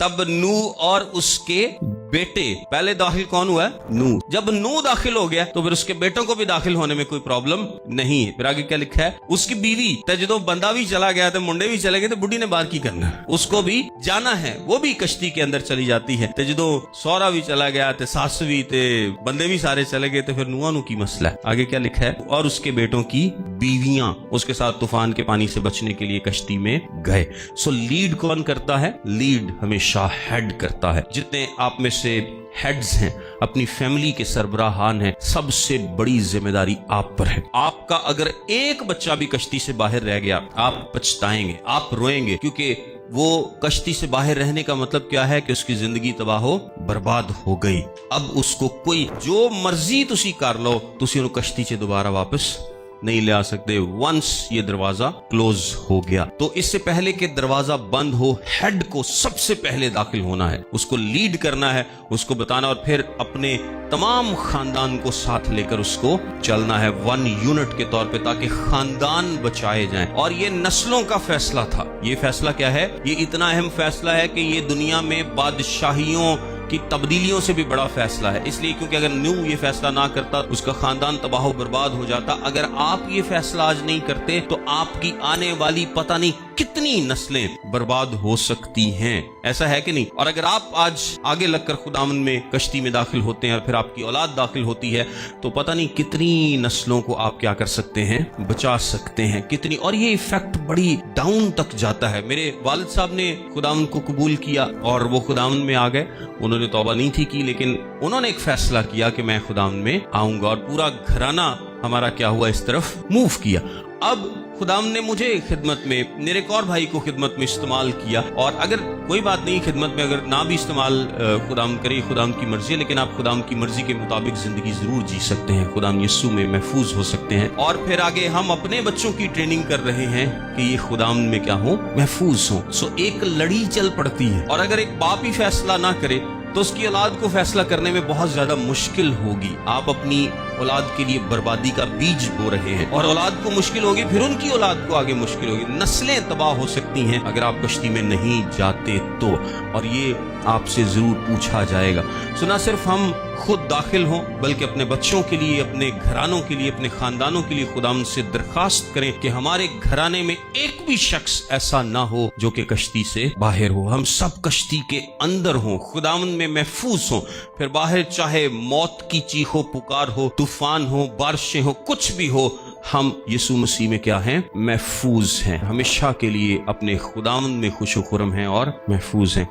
तब नूह और उसके बेटे, पहले दाखिल कौन हुआ है? नूह। जब नूह दाखिल हो गया तो फिर उसके बेटों को भी दाखिल होने में कोई प्रॉब्लम नहीं है। फिर आगे क्या लिखा है? उसकी बीवी, तो जो बंदा भी चला गया तो मुंडे भी चले गए तो बुढ़ी ने बाहर की करना, उसको भी जाना है, वो भी कश्ती के अंदर चली जाती है। तो जो सौरा भी चला गया तो सास भी ते बंदे भी सारे चले गए तो फिर नूह नू की मसला है। आगे क्या लिखा है? और उसके बेटों की बीवियां उसके साथ तूफान के पानी से बचने के लिए कश्ती में गए। सो लीड कौन करता है? लीड हमेशा हेड करता है। जितने आप में से हेड्स हैं, अपनी फैमिली के सरबराहान हैं, सबसे बड़ी जिम्मेदारी आप पर है। आपका अगर एक बच्चा भी कश्ती से बाहर रह गया, आप पछताएंगे, आप रोएंगे, क्योंकि वो कश्ती से बाहर रहने का मतलब क्या है कि उसकी जिंदगी तबाह बर्बाद हो गई। अब उसको कोई जो मर्जी तुसी कर लो, तुसी उन्हें कश्ती से दोबारा वापस नहीं ले आ सकते। वंस ये दरवाजा क्लोज हो गया। तो इससे पहले कि दरवाजा बंद हो, हेड को सबसे पहले दाखिल होना है, उसको लीड करना है, उसको बताना, और फिर अपने तमाम खानदान को साथ लेकर उसको चलना है, वन यूनिट के तौर पे, ताकि खानदान बचाए जाएं। और ये नस्लों का फैसला था। ये फैसला क्या है? ये इतना अहम फैसला है कि ये दुनिया में बादशाहियों की तब्दीलियों से भी बड़ा फैसला है। इसलिए क्योंकि अगर नूह ये फैसला ना करता, उसका खानदान तबाह बर्बाद हो जाता। अगर आप ये फैसला आज नहीं करते तो आपकी आने वाली पता नहीं कितनी नस्लें बर्बाद हो सकती हैं। ऐसा है कि नहीं? और अगर आप आज आगे लगकर खुदावंद में कश्ती में दाखिल होते हैं और फिर आपकी औलाद दाखिल होती है, तो पता नहीं कितनी नस्लों को आप क्या कर सकते हैं, बचा सकते हैं, कितनी। और ये इफेक्ट बड़ी डाउन तक जाता है। मेरे वालिद साहब ने खुदावंद को कबूल किया और वो खुदावंद में आ गए। उन्होंने तौबा नहीं थी की, लेकिन उन्होंने एक फैसला किया कि मैं खुदावंद में आऊंगा, और पूरा घराना हमारा क्या हुआ, इस तरफ मूव किया। अब खुदावंद ने मुझे खिदमत में, मेरे एक और भाई को खिदमत में इस्तेमाल किया। और अगर कोई बात नहीं, खिदमत में अगर ना भी इस्तेमाल खुदावंद करे, खुदावंद की मर्जी है, लेकिन आप खुदावंद की मर्जी के मुताबिक जिंदगी जरूर जी सकते हैं, खुदावंद यीशु में महफूज हो सकते हैं। और फिर आगे हम अपने बच्चों की ट्रेनिंग कर रहे हैं कि ये खुदावंद में क्या हो, महफूज हो। सो एक लड़ी चल पड़ती है। और अगर एक बाप ही फैसला ना करे तो उसकी औलाद को फैसला करने में बहुत ज्यादा मुश्किल होगी। आप अपनी औलाद के लिए बर्बादी का बीज बो रहे हैं, और औलाद को मुश्किल होगी, फिर उनकी औलाद को आगे मुश्किल होगी। नस्लें तबाह हो सकती हैं अगर आप कश्ती में नहीं जाते तो। और ये आपसे जरूर पूछा जाएगा। सो ना सिर्फ हम खुद दाखिल हों, बल्कि अपने बच्चों के लिए, अपने घरानों के लिए, अपने खानदानों के लिए खुदावंद से दरखास्त करें कि हमारे घराने में एक भी शख्स ऐसा ना हो जो कि कश्ती से बाहर हो। हम सब कश्ती के अंदर हों, खुदावंद में महफूज हों। फिर बाहर चाहे मौत की चीखो पुकार हो, तूफान हो, बारिशें हो, कुछ भी हो, हम यीशु मसीह में क्या हैं? महफूज हैं। हमेशा के लिए अपने खुदावंद में खुश खुरम हैं और महफूज हैं।